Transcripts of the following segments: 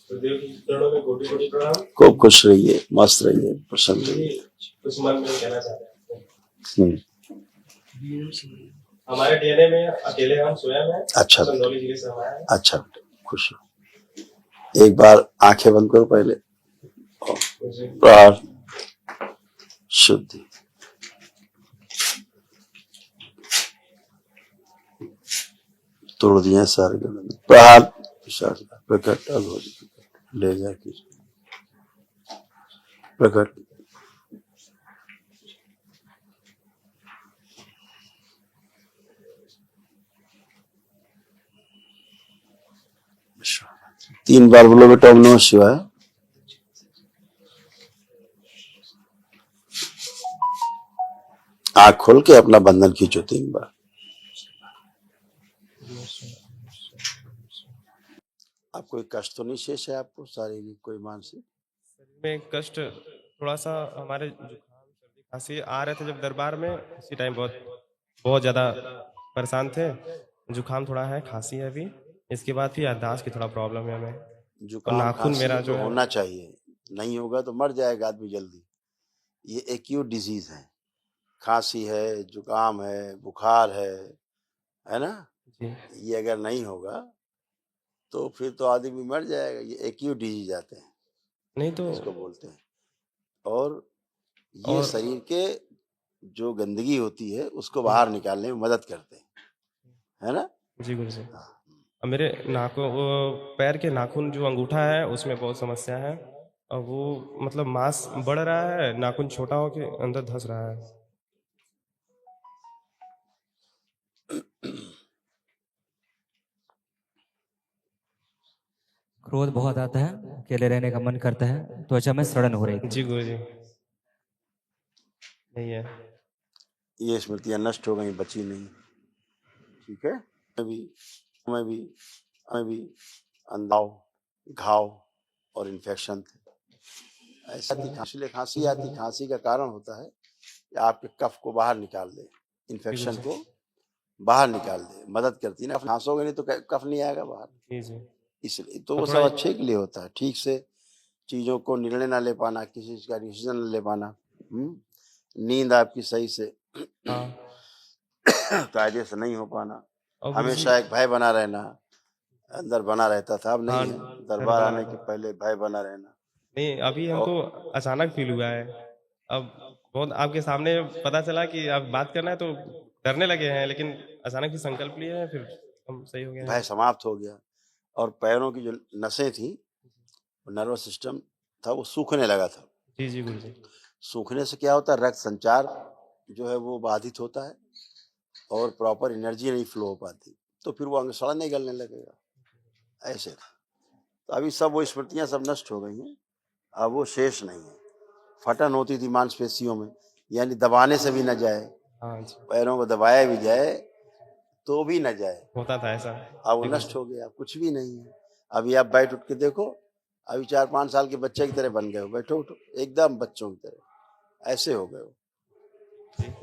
तो देव की चरणों में कोटि-कोटि प्रणाम। खूब खुश रहिए, मस्त रहिए, प्रसन्न रहिए। कुछ मन में कहना चाहते हैं। हमारे डीएनए में अकेले हम स्वयं हैं। अच्छा चंदौली जिले से हम आए हैं। अच्छा बेटा, खुश रहो। एक बार आंखें बंद करो पहले। प्राण शुद्धि। तोड़ दिए सारे गण प्रहार प्रकट अब ले जाके प्रकट। तीन बार बोलो बेटा ओम नमः शिवाय। आंख खोल के अपना बंधन खींचो 3 बार। आप कोई कष्ट तो नहीं शेष है आपको, शारीरिक कोई मानसिक? में कष्ट थोड़ा सा हमारे जुकाम सर्दी खांसी आ रहे थे जब दरबार में, इसी टाइम बहुत ज्यादा परेशान थे। जुकाम थोड़ा है, खांसी है अभी, इसके बाद फिर याददाश्त की थोड़ा प्रॉब्लम है हमें। और जुकाम नाखून खांसी मेरा तो जो है होना चाहिए, नहीं होगा तो मर जाएगा आदमी जल्दी। ये एक्यूट डिजीज है, खांसी है, जुकाम है, बुखार है ना। जी। ये अगर नहीं होगा तो फिर तो आदमी मर जाएगा। ये एक्यूट डिजीज आते हैं, नहीं तो इसको बोलते हैं। और ये और शरीर के जो गंदगी होती है उसको बाहर निकालने में मदद करते हैं, है ना। जी गुरु जी। हाँ। अब मेरे नाखून, वो पैर के नाखून जो अंगूठा है उसमें बहुत समस्या है, और वो मतलब मांस बढ़ रहा है, नाखून छोटा होके अंदर धंस रहा है। क्रोध बहुत आता है, अकेले रहने का मन करता है, त्वचा में सड़न हो रही जी थी। गुरु जी, यही है। ये स्मृतियां नष्ट हो गई, बची नहीं। ठीक है। मैं भी अंदाव, घाव और इन्फेक्शन थे। ऐसा थी खांसी, खांसी आती, खांसी का कारण होता है कि आपके कफ को बाहर निकाल दे, इन्फेक्शन को बाहर निकाल दे, मदद करती है ना। खांसोगे नहीं तो कफ नहीं आएगा बाहर। जी जी। इसलिए तो वो सब अच्छे के लिए होता है। ठीक से चीजों को निर्णय ना ले पाना, किसी चीज का डिसीजन न ले पाना, नींद आपकी सही से हाँ। कायदे से नहीं हो पाना, और गुरु जी, हमेशा एक भय बना रहना अंदर बना रहता था, अब नहीं हाँ, है। डर दरबार बना आने था। के पहले भय बना रहना। नहीं, अभी हमको अचानक फील हुआ है। अब बहुत आपके सामने पता चला कि आप बात करना है तो डरने लगे हैं, लेकिन अचानक ही संकल्प लिए हैं, फिर हम सही हो गया भय है। समाप्त हो गया। और पैरों की जो नसें थी, नर्वस सिस्टम था, वो सूखने लगा था। जी जी गुरु जी। सूखने से क्या होता है, रक्त संचार जो है वो बाधित होता है और प्रॉपर एनर्जी नहीं फ्लो हो पाती, तो फिर वो अंग सड़ने गलने लगेगा। ऐसे था। तो अभी सब वो स्मृतियां सब नष्ट हो गई हैं, अब वो शेष नहीं है। फटन होती थी मांसपेशियों में, यानी दबाने से भी न जाए, हाँ जी, पैरों को दबाया भी जाए तो भी न जाए, होता था ऐसा। अब वो जी गुरु नष्ट जी। हो गया, कुछ भी नहीं है। अभी आप बैठ उठ के देखो, अभी 4-5 साल के बच्चे की तरह बन गए हो, बैठो उठो एकदम बच्चों की तरह ऐसे हो गए हो।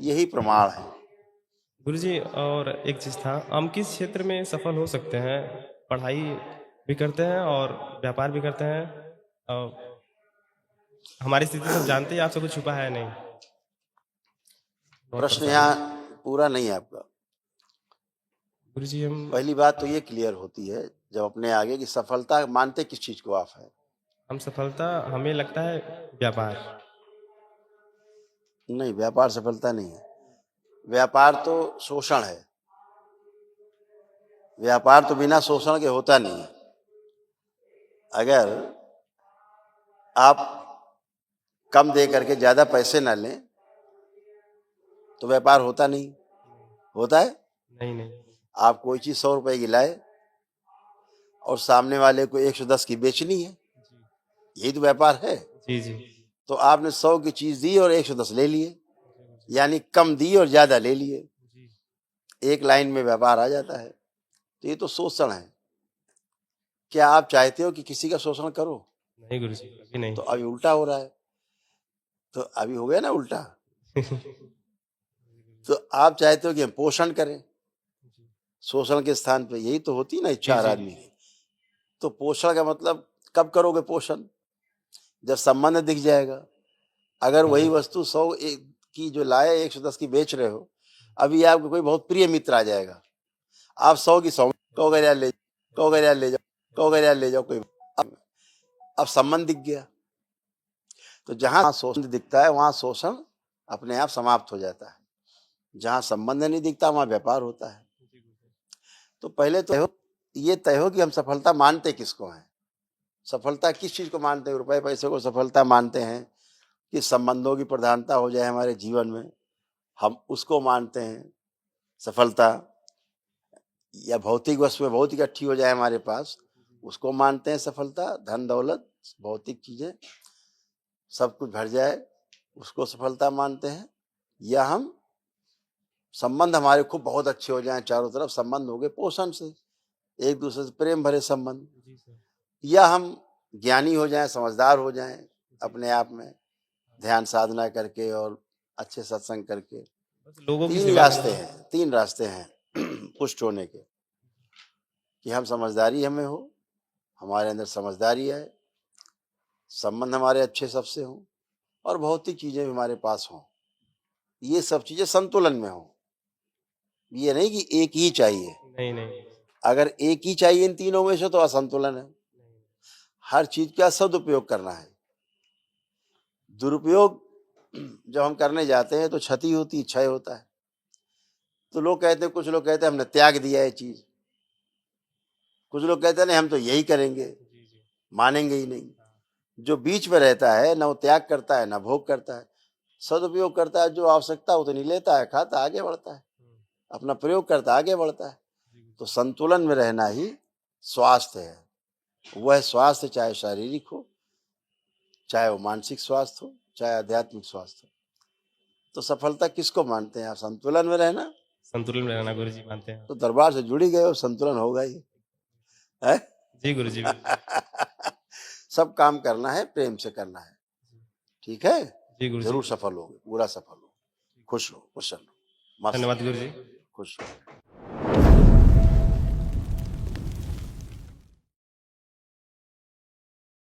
यही प्रमाण है। गुरु जी, और एक चीज था, हम किस क्षेत्र में सफल हो सकते हैं? पढ़ाई भी करते हैं और व्यापार भी करते हैं, और हमारी स्थिति सब जानते हैं, आपसे कुछ छुपा है नहीं। बहुत प्रश्न परेशान यहाँ है पूरा नहीं है आपका। गुरु जी। हम पहली बात तो ये क्लियर होती है जब अपने आगे की सफलता मानते किस चीज को आप है। हम सफलता, हमें लगता है व्यापार। नहीं, व्यापार सफलता नहीं है। व्यापार तो शोषण है। व्यापार तो बिना शोषण के होता नहीं है। अगर आप कम दे करके ज्यादा पैसे ना लें तो व्यापार होता नहीं। होता है? नहीं नहीं। आप कोई चीज 100 रुपए की लाए और सामने वाले को 110 की बेचनी है, यही तो व्यापार है। जी जी। तो आपने 100 की चीज दी और 110 ले लिए, यानी कम दी और ज्यादा ले लिए। एक लाइन में व्यापार आ जाता है। तो ये तो शोषण है। क्या आप चाहते हो कि किसी का शोषण करो? नहीं गुरु जी, अभी नहीं। तो अभी उल्टा हो रहा है। तो अभी हो गया ना उल्टा। तो आप चाहते हो कि हम पोषण करें, शोषण के स्थान पे। यही तो होती ना इच्छा हर आदमी की। तो पोषण का मतलब कब करोगे पोषण? जब संबंध दिख जाएगा। अगर वही वस्तु 100 की जो लाए 110 की बेच रहे हो, अभी आपको कोई बहुत प्रिय मित्र आ जाएगा, आप 100 की 100 कहोगे यार ले जाओ कोई। अब संबंध दिख गया, तो जहां शोषण दिखता है वहां शोषण अपने आप समाप्त हो जाता है। जहां संबंध नहीं दिखता वहां व्यापार होता है। तो पहले तो ये तय हो कि हम सफलता मानते किसको हैं। सफलता किस चीज को मानते हैं? रुपए पैसे को सफलता मानते हैं कि संबंधों की प्रधानता हो जाए हमारे जीवन में, हम उसको मानते हैं सफलता। या भौतिक वस्तुएं बहुत इकट्ठी हो जाए हमारे पास, उसको मानते हैं सफलता। धन दौलत भौतिक चीजें सब कुछ भर जाए, उसको सफलता मानते हैं। या हम संबंध हमारे खूब बहुत अच्छे हो जाएं, चारों तरफ संबंध हो गए पोषण से, एक दूसरे से प्रेम भरे संबंध। या हम ज्ञानी हो जाएं, समझदार हो जाएं अपने आप में, ध्यान साधना करके और अच्छे सत्संग करके। लोगों की तीन सेवा रास्ते हैं, 3 रास्ते हैं पुष्ट होने के, कि हम समझदारी हमें हो, हमारे अंदर समझदारी है, संबंध हमारे अच्छे सबसे हों और भौतिक चीजें भी हमारे पास हों। ये सब चीजें संतुलन में हों। ये नहीं कि एक ही चाहिए। नहीं। अगर एक ही चाहिए इन तीनों में से तो असंतुलन है। हर चीज का सदुपयोग करना है। दुरुपयोग जब हम करने जाते हैं तो क्षति होती, क्षय होता है। तो लोग कहते हैं, कुछ लोग कहते हैं हमने त्याग दिया है चीज, कुछ लोग कहते हैं नहीं हम तो यही करेंगे, मानेंगे ही नहीं। जो बीच में रहता है ना वो त्याग करता है ना भोग करता है, सदुपयोग करता है, जो आवश्यकता उतनी लेता है, खाता, आगे बढ़ता है, अपना प्रयोग करता, आगे बढ़ता है। तो संतुलन में रहना ही स्वास्थ्य है। वह स्वास्थ्य चाहे शारीरिक हो, चाहे वो मानसिक स्वास्थ्य हो, चाहे आध्यात्मिक स्वास्थ्य हो। तो सफलता किसको मानते हैं आप? संतुलन में रहना। संतुलन में रहना गुरुजी मानते हैं। तो दरबार से जुड़ी गए हो, संतुलन होगा ही है। जी गुरुजी। सब काम करना है, प्रेम से करना है, ठीक है? जी गुरुजी। जरूर सफल होगे, पूरा सफल हो। खुश रहो, कुशल रहो, मस्त धन्यवाद गुरुजी। खुश रहो।